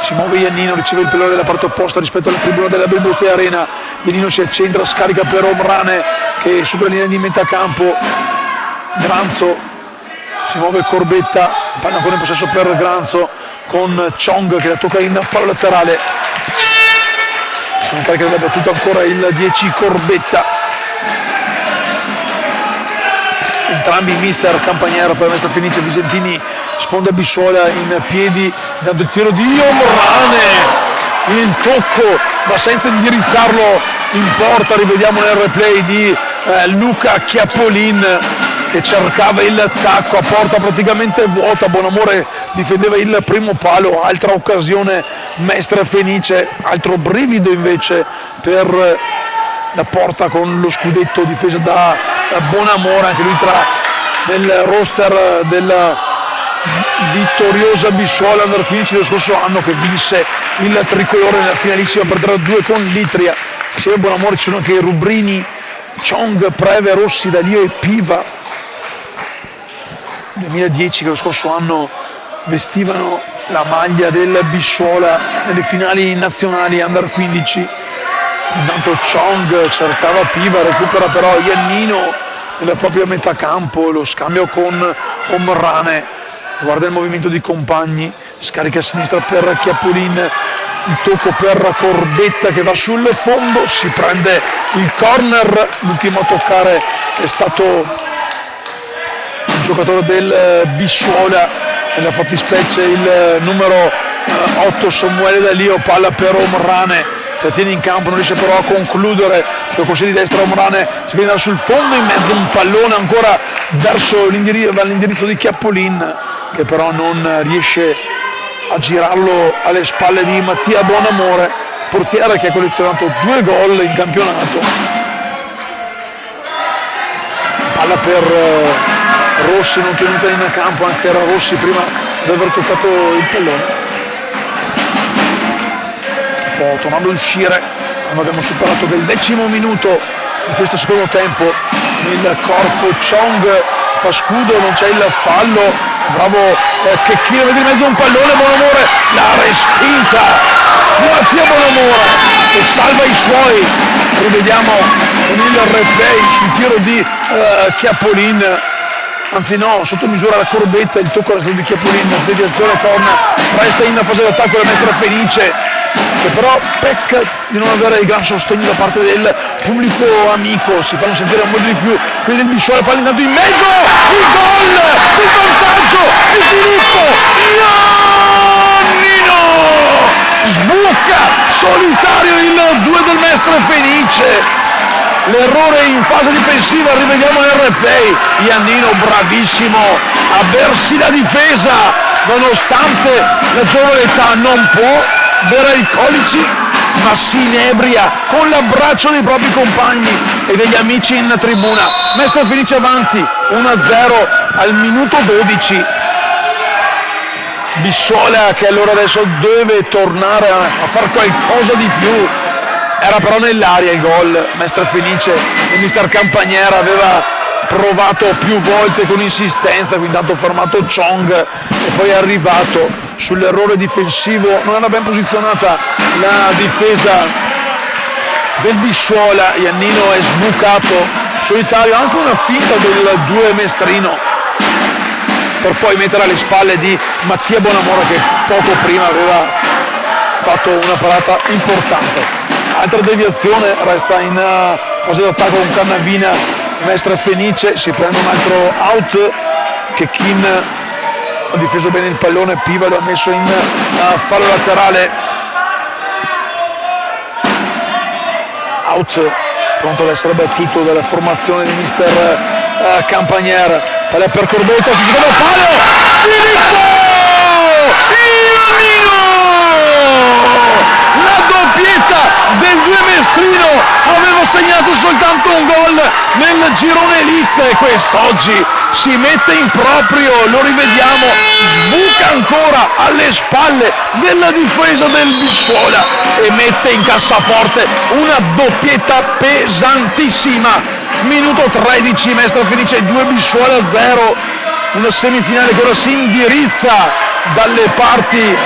Si muove Iannino, riceve il pallone dalla parte opposta rispetto alla tribuna della Belmonte Arena. Iannino si accentra, scarica per Omrane che supera la linea di metà campo. Granzo, si muove Corbetta, palla ancora in possesso per Granzo con Chong che la tocca in fallo laterale. Si incarica della battuta ancora il 10 Corbetta. Entrambi mister Campagnaro per Mestre Fenice, Visentini sponda Bissuola in piedi, dando il tiro di Omrane, il tocco ma senza indirizzarlo in porta, rivediamo nel replay di Luca Chiapolin che cercava il tacco a porta praticamente vuota, Bonamore difendeva il primo palo, altra occasione Mestre Fenice, altro brivido invece per la porta con lo scudetto difesa da Bonamore, anche lui tra nel roster della vittoriosa Bissuola Under 15 dello scorso anno che vinse il tricolore nella finalissima per 3-2 con l'Itria. Insieme a Bonamore ci sono anche Rubrini, Chong, Preve, Rossi, Dalio e Piva, 2010 che lo scorso anno vestivano la maglia del Bissuola nelle finali nazionali Under 15. Intanto Chong cercava Piva, recupera però Iannino nella propria metà campo, lo scambio con Omrane, guarda il movimento di Compagni, scarica a sinistra per Chiappolin, il tocco per Corbetta che va sul fondo, si prende il corner, l'ultimo a toccare è stato il giocatore del Bissuola, nella fattispecie il numero 8 Samuele Dalio, palla per Omrane, la tiene in campo, non riesce però a concludere sul corso di destra. Omrane si viene sul fondo, in mezzo un pallone ancora verso l'indirizzo di Chiappolin, che però non riesce a girarlo alle spalle di Mattia Bonamore, portiere che ha collezionato 2 gol in campionato. Palla per Rossi, non tenuta in campo, anzi era Rossi prima di aver toccato il pallone. Tornando ad uscire quando abbiamo superato del 10° minuto di questo secondo tempo, il corpo Chong fa scudo, non c'è il fallo, bravo Checchino, vede in mezzo un pallone, Bonamore, la respinta di Mattia Bonamore che salva i suoi. Rivediamo con il replay sul tiro di Chiappolin, anzi no, sotto misura la Corbetta, il tocco era stato di Chiappolin, deviazione corner, resta in fase d'attacco la Mestre Fenice, che però pecca di non avere il gran sostegno da parte del pubblico amico, si fanno sentire molto di più quelli del Bissuola, palla intanto in mezzo, il gol, il vantaggio, il diritto, Iannino sbuca solitario il 2 del Mestre Fenice. L'errore in fase difensiva, rivediamo nel replay, Iannino bravissimo a bersi la difesa, nonostante la giovane età non può bere alcolici, ma si inebria con l'abbraccio dei propri compagni e degli amici in tribuna. Mestre Fenice avanti 1-0 al minuto 12. Bissuola che allora adesso deve tornare a fare qualcosa di più. Era però nell'aria il gol. Mestre Fenice e mister Campagnera aveva provato più volte con insistenza, quindi intanto fermato Chong e poi è arrivato sull'errore difensivo. Non era ben posizionata la difesa del Bissuola, Iannino è sbucato solitario, anche una finta del 2 Mestrino per poi mettere alle spalle di Mattia Bonamore che poco prima aveva fatto una parata importante. Altra deviazione, resta in fase d'attacco con Cannavina, Mestre Fenice, si prende un altro out, Checchino ha difeso bene il pallone, Piva lo ha messo in fallo laterale, out, pronto ad essere battuto dalla formazione di mister Campagnera, palla per Corbetta, si secondo palo, Filippo Iannino, la doppietta del 2 Mestrino, aveva segnato soltanto un gol nel girone elite e quest'oggi si mette in proprio, lo rivediamo, sbuca ancora alle spalle della difesa del Bissuola e mette in cassaforte una doppietta pesantissima. Minuto 13, Mestre Fenice 2, Bissuola 0, una semifinale che ora si indirizza dalle parti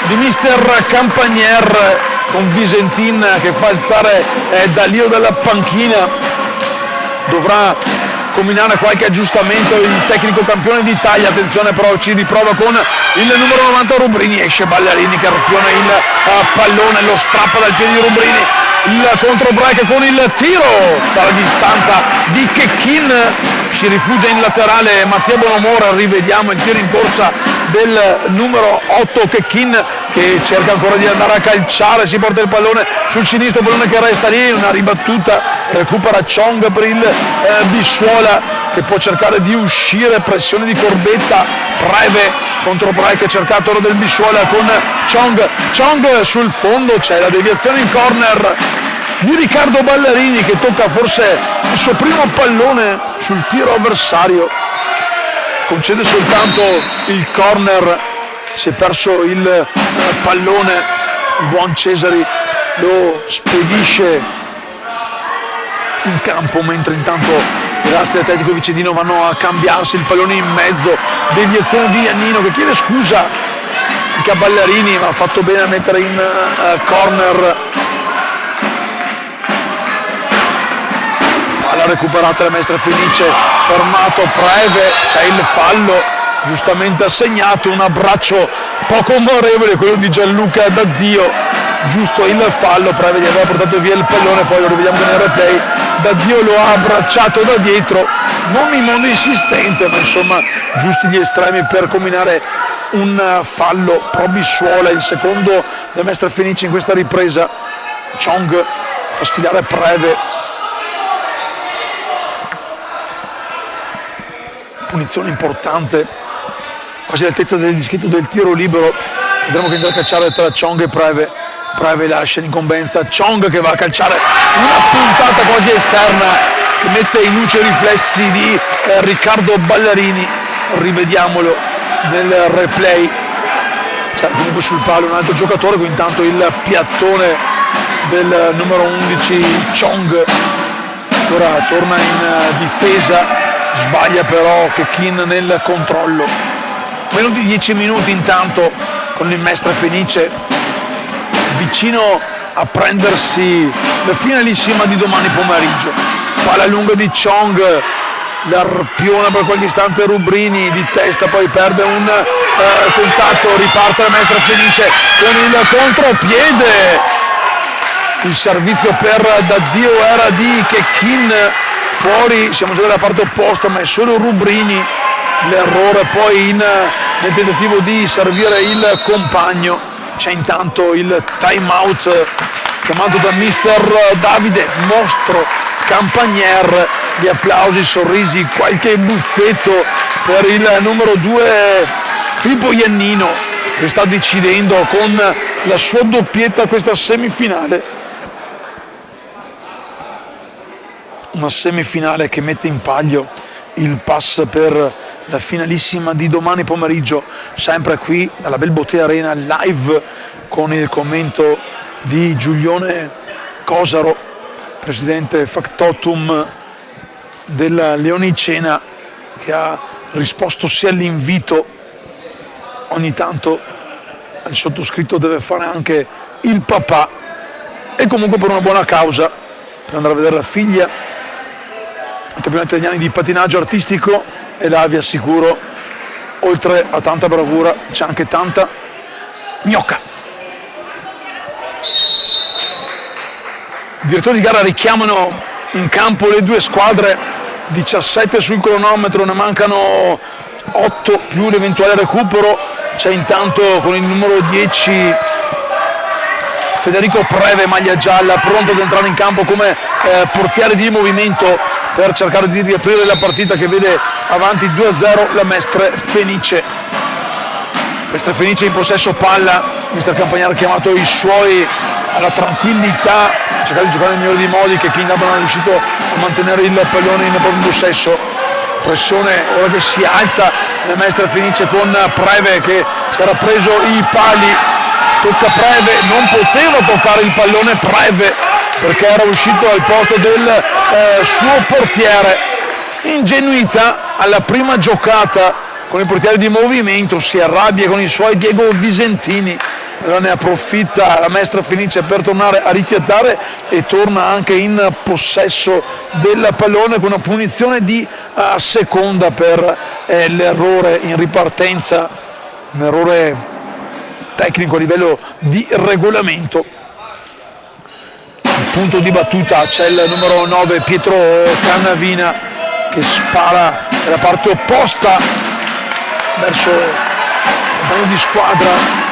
di mister Campagner, con Visentin che fa alzare Dalio dalla panchina. Dovrà combinare qualche aggiustamento il tecnico campione d'Italia, attenzione però ci riprova con il numero 90 Rubrini, esce Ballarini che arpiona il pallone, lo strappa dal piede di Rubrini, il contro break con il tiro dalla distanza di Checchino, si rifugia in laterale Mattia Bonamore, rivediamo il tiro in corsa del numero 8 Checchino che cerca ancora di andare a calciare, si porta il pallone sul sinistro, pallone che resta lì, una ribattuta, recupera Chong per il Bissuola che può cercare di uscire, pressione di Corbetta, breve contro break cercato ora del Bissuola con Chong sul fondo, c'è la deviazione in corner di Riccardo Ballarini che tocca forse il suo primo pallone sul tiro avversario, concede soltanto il corner, si è perso il pallone, il buon Cesari lo spedisce in campo mentre intanto grazie al tecnico Vicentino vanno a cambiarsi il pallone in mezzo, deviazione di Iannino che chiede scusa anche a Ballarini ma ha fatto bene a mettere in corner recuperata la Mestre Fenice, fermato Preve, c'è il fallo giustamente assegnato, un abbraccio poco onorevole quello di Gianluca D'Addio, giusto il fallo, Preve gli aveva portato via il pallone, poi lo rivediamo nel replay, D'Addio lo ha abbracciato da dietro, non in modo insistente, ma insomma giusti gli estremi per combinare un fallo. Probissuola, il secondo del Mestre Fenice in questa ripresa. Chong fa sfilare Preve, punizione importante, quasi all'altezza del dischetto del tiro libero. Vedremo che andrà a calciare tra Chong e Preve. Preve lascia l'incombenza, Chong che va a calciare una puntata quasi esterna che mette in luce i riflessi di Riccardo Ballarini. Rivediamolo nel replay, c'è comunque sul palo un altro giocatore, intanto il piattone del numero 11 Chong, ora torna in difesa, sbaglia però Kekin nel controllo. Meno di 10 minuti intanto con il Mestre Fenice vicino a prendersi la finalissima di domani pomeriggio. Palla lunga di Chong, l'arpiona per qualche istante Rubrini di testa, poi perde un contatto, riparte la Mestre Fenice con il contropiede, il servizio per D'Addio era di Kekin, fuori, siamo già dalla parte opposta, ma è solo Rubrini l'errore poi nel tentativo di servire il compagno. C'è intanto il time out chiamato da mister Davide Mostro Campagner, gli applausi, sorrisi, qualche buffetto per il numero 2 Pippo Iannino che sta decidendo con la sua doppietta questa semifinale. Una semifinale che mette in palio il pass per la finalissima di domani pomeriggio, sempre qui dalla Bell Bottega Arena live con il commento di Giulione Cosaro, presidente factotum della Leonicena, che ha risposto sì all'invito. Ogni tanto il sottoscritto deve fare anche il papà, e comunque per una buona causa, per andare a vedere la figlia, i campionati italiani di patinaggio artistico, e là vi assicuro, oltre a tanta bravura, c'è anche tanta gnocca. I direttori di gara richiamano in campo le due squadre, 17 sul cronometro, ne mancano 8 più l'eventuale recupero. C'è intanto con il numero 10 Federico Preve, maglia gialla, pronto ad entrare in campo come portiere di movimento per cercare di riaprire la partita che vede avanti 2-0 la Mestre Fenice. Mestre Fenice in possesso palla, mister Campagnaro ha chiamato i suoi alla tranquillità, cercare di giocare nel migliore dei modi, che King non è riuscito a mantenere il pallone in proprio possesso. Pressione ora che si alza la Mestre Fenice con Preve che si era preso i pali, tocca Preve, non poteva toccare il pallone Preve perché era uscito al posto del suo portiere. Ingenuità alla prima giocata con il portiere di movimento, si arrabbia con i suoi Diego Visentini, allora ne approfitta la Mestre Fenice per tornare a rifiatare e torna anche in possesso del pallone con una punizione di seconda per l'errore in ripartenza, un errore tecnico a livello di regolamento. Il punto di battuta c'è il numero 9 Pietro Cannavina che spara dalla parte opposta verso il compagno di squadra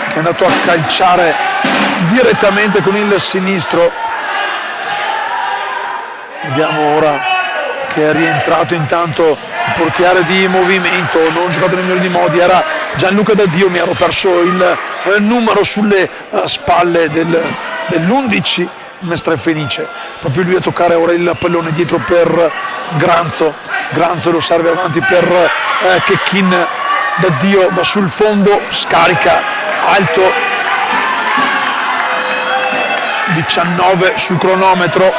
che è andato a calciare direttamente con il sinistro. Vediamo ora che è rientrato intanto il portiere di movimento, non giocato nel migliore dei modi, era Gianluca D'Addio, mi ero perso il numero sulle spalle dell'11 Mestre Fenice, proprio lui a toccare ora il pallone dietro per Granzo lo serve avanti per Kekin, D'Addio va sul fondo, scarica alto, 19 sul cronometro,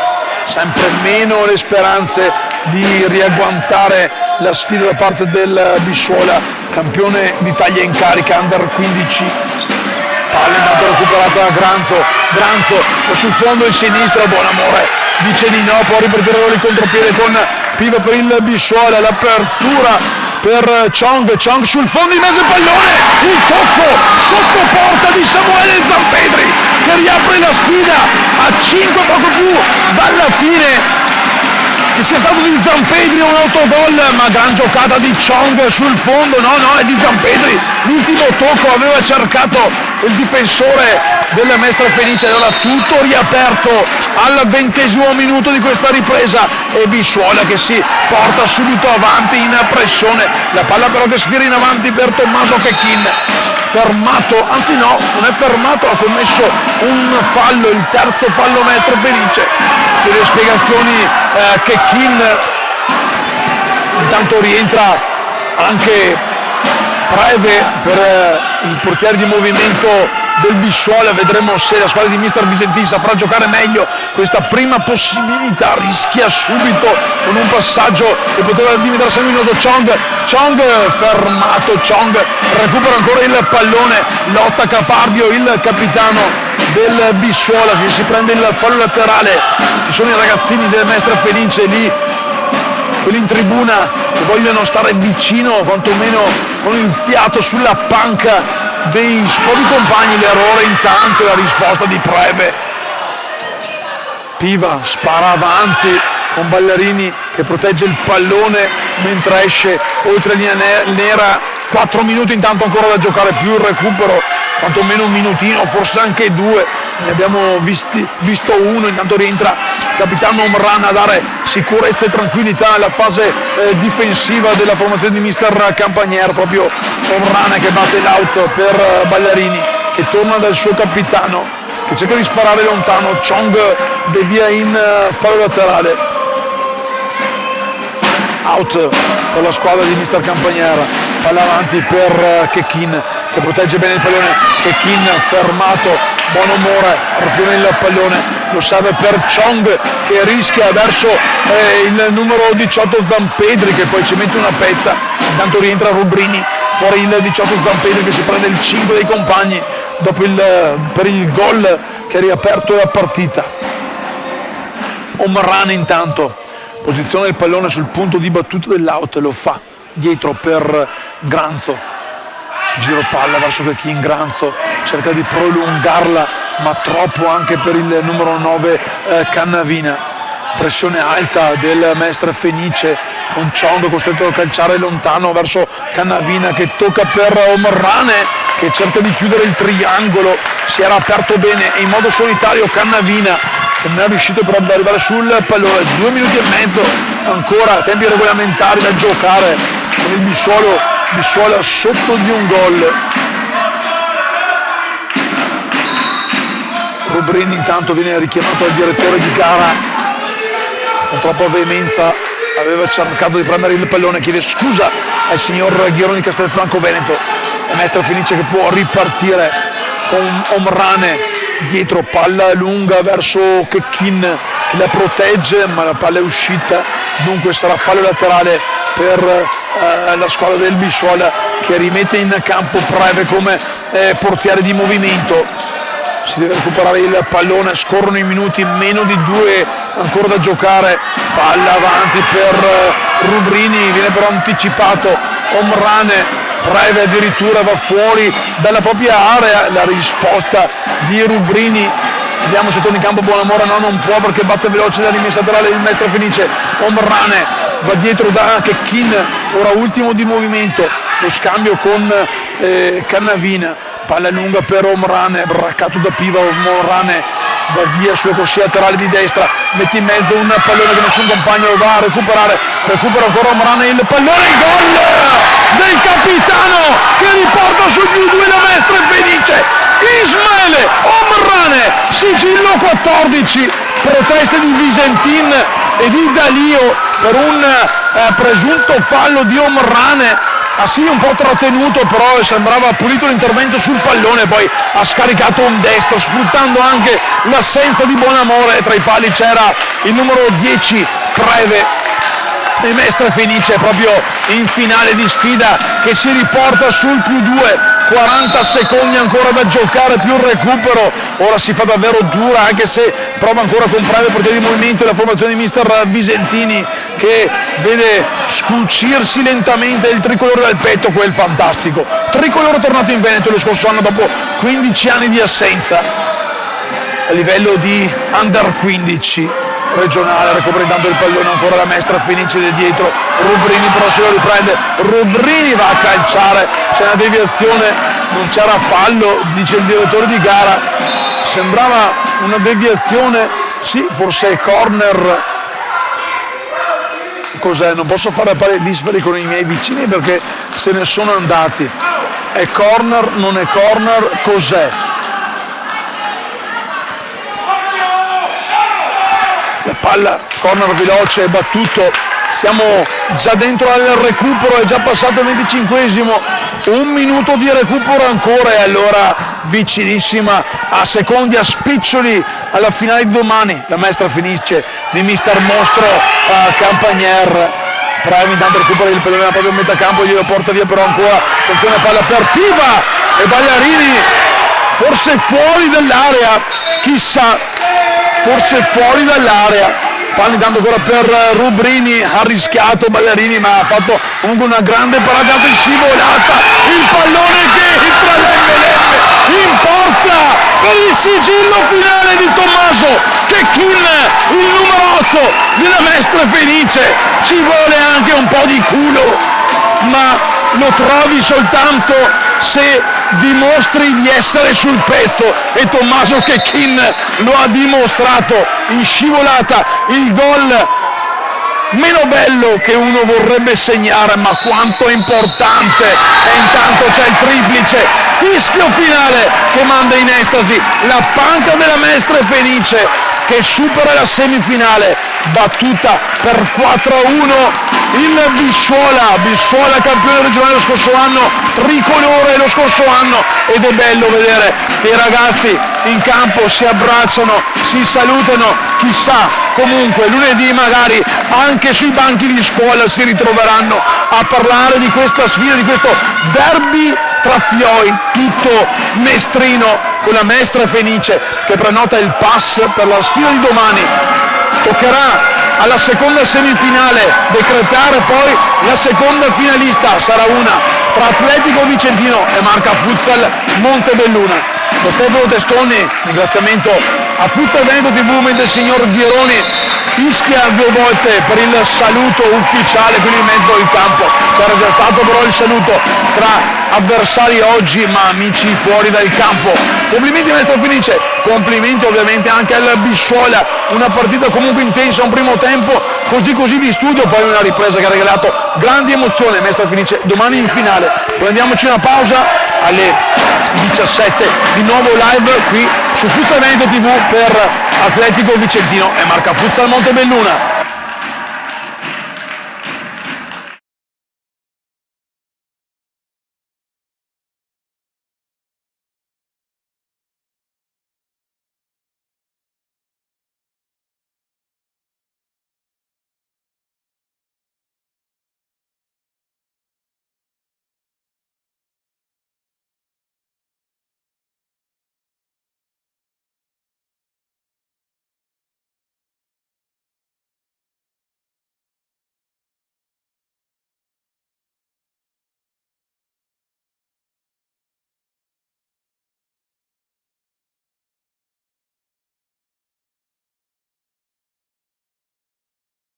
sempre meno le speranze di riagguantare la sfida da parte del Bissuola, campione d'Italia in carica under 15. Palla intanto recuperata da Granzo va sul fondo il sinistro, buon amore dice di no, può ripartire il contropiede con Piva per il Bisciola, l'apertura per Chong sul fondo in mezzo al pallone, il tocco sotto porta di Samuele Zampedri che riapre la sfida a 5 poco più dalla fine. Che sia stato di Zampedri un autogol, ma gran giocata di Chong sul fondo, no, è di Zampedri, l'ultimo tocco aveva cercato il difensore della Mestre Fenice, allora tutto riaperto al 20° minuto di questa ripresa e Bisciola che si porta subito avanti in pressione, la palla però che sfira in avanti per Tommaso Chechin, fermato, anzi no, non è fermato, ha commesso un fallo, il terzo fallo Mestre Fenice, le spiegazioni Chechin, intanto rientra anche Preve per il portiere di movimento del Bisciola, vedremo se la squadra di mister Visentin saprà giocare meglio questa prima possibilità, rischia subito con un passaggio che poteva diventare sanguinoso. Chong fermato, Chong recupera ancora il pallone, lotta Capardio, il capitano del Bisciola che si prende il fallo laterale, ci sono i ragazzini delle Mestre Fenice lì, quelli in tribuna che vogliono stare vicino quantomeno con il fiato sulla panca dei propri compagni, l'errore intanto e la risposta di Preve. Piva spara avanti con Ballerini che protegge il pallone mentre esce oltre linea nera, 4 minuti intanto ancora da giocare, più il recupero, quantomeno un minutino, forse anche 2, ne abbiamo visto uno, intanto rientra il capitano Omran a dare sicurezza e tranquillità alla fase difensiva della formazione di mister Campagner, proprio Omran che batte l'out per Ballerini che torna dal suo capitano che cerca di sparare lontano, Chong devia in fallo laterale, out per la squadra di mister Campagner, palla avanti per Chechin che protegge bene il pallone, Chechin fermato, Bonomore rapione il pallone, lo serve per Chong che rischia verso il numero 18 Zampedri che poi ci mette una pezza, intanto rientra Rubrini, fuori il 18 Zampedri che si prende il 5 dei compagni dopo per il gol che ha riaperto la partita. Omran intanto posiziona il pallone sul punto di battuta dell'out, lo fa dietro per Granzo, giro palla verso Chechin, Granzo cerca di prolungarla ma troppo anche per il numero 9 Cannavina, pressione alta del Mestre Fenice con Chong costretto a calciare lontano verso Cannavina che tocca per Omrane che cerca di chiudere il triangolo, si era aperto bene e in modo solitario Cannavina che non è riuscito però ad arrivare sul pallone, 2 minuti e mezzo ancora, tempi regolamentari da giocare con il Bisciola sotto di un gol. Rubrini intanto viene richiamato dal direttore di gara, con troppa veemenza aveva cercato di prendere il pallone, chiede scusa al signor Ghironi Castelfranco Veneto, e Mestre Fenice che può ripartire con Omrane dietro, palla lunga verso Chechin che la protegge ma la palla è uscita, dunque sarà fallo laterale per la squadra del Bisciola che rimette in campo Preve come portiere di movimento. Si deve recuperare il pallone, scorrono i minuti, meno di 2 ancora da giocare, palla avanti per Rubrini, viene però anticipato Omrane, Preve addirittura va fuori dalla propria area, la risposta di Rubrini, vediamo se torna in campo Buonamore, no, non può perché batte veloce la rimessa laterale il Mestre Fenice, Omrane va dietro da Chechin, ora ultimo di movimento, lo scambio con Cannavina, palla lunga per Omrane, braccato da Piva, Omrane va via sulle corsie laterali di destra, mette in mezzo un pallone che nessun compagno lo va a recuperare, recupera ancora Omrane il pallone, il gol del capitano che riporta su più 2 la Mestre Fenice, Ismaele Omrane, sigillo 14, proteste di Visentin e di Dalio per un presunto fallo di Omrane, ha sì un po' trattenuto però sembrava pulito l'intervento sul pallone, poi ha scaricato un destro sfruttando anche l'assenza di Buonamore, tra i pali c'era il numero 10 Preve e Mestre Fenice proprio in finale di sfida che si riporta sul più 2 40 secondi ancora da giocare più il recupero, ora si fa davvero dura anche se prova ancora a comprare il potere di movimento e la formazione di mister Visentini che vede scucirsi lentamente il tricolore dal petto, quel fantastico tricolore tornato in Veneto lo scorso anno dopo 15 anni di assenza a livello di under 15 regionale. Recupera intanto il pallone ancora la Mestre Fenice da dietro, Rubrini però se lo riprende, Rubrini va a calciare, c'è una deviazione, non c'era fallo, dice il direttore di gara, sembrava una deviazione, sì forse è corner, cos'è? Non posso fare pari dispari con i miei vicini perché se ne sono andati, è corner, non è corner, cos'è? La palla, corner veloce, battuto, siamo già dentro al recupero, è già passato il 25esimo, un minuto di recupero ancora e allora vicinissima a secondi, a spiccioli alla finale di domani. La Mestre Fenice di mister Mostro Campagner, Premi intanto recupera il pallone proprio a metà campo, glielo porta via però ancora, attenzione palla per Piva e Bagliarini, forse fuori dall'area, chissà. Forse fuori dall'area, palla intanto ancora per Rubrini, ha rischiato Bagliarini ma ha fatto comunque una grande parata in scivolata, il pallone che entra l'MLM in porta per il sigillo finale di Tommaso Checchin, il numero 8 della Mestre Fenice, ci vuole anche un po' di culo, ma lo trovi soltanto se dimostri di essere sul pezzo e Tommaso Checchin lo ha dimostrato in scivolata, il gol meno bello che uno vorrebbe segnare ma quanto è importante, e intanto c'è il triplice, fischio finale che manda in estasi la panca della Mestre Fenice che supera la semifinale, battuta per 4-1 il Bissuola campione regionale lo scorso anno, tricolore lo scorso anno, ed è bello vedere che i ragazzi in campo si abbracciano, si salutano, chissà, comunque lunedì magari anche sui banchi di scuola si ritroveranno a parlare di questa sfida, di questo derby tra fioi, tutto mestrino, con la Mestre Fenice che prenota il pass per la sfida di domani. Toccherà alla seconda semifinale decretare poi la seconda finalista, sarà una tra Atletico Vicentino e Marca Futsal Montebelluna. Da Stefano Testoni, ringraziamento a Futsal Veneto TV, mentre il signor Ghironi fischia 2 volte per il saluto ufficiale qui in mezzo al campo. C'era già stato però il saluto tra avversari oggi ma amici fuori dal campo. Complimenti a Mestre Fenice, complimenti ovviamente anche al Bissuola, una partita comunque intensa, un primo tempo così di studio, poi una ripresa che ha regalato grandi emozioni. Mestre Fenice domani in finale. Prendiamoci una pausa, alle 17 di nuovo live qui su Futsal Veneto TV per Atletico Vicentino e Marca Futsal Montebelluna.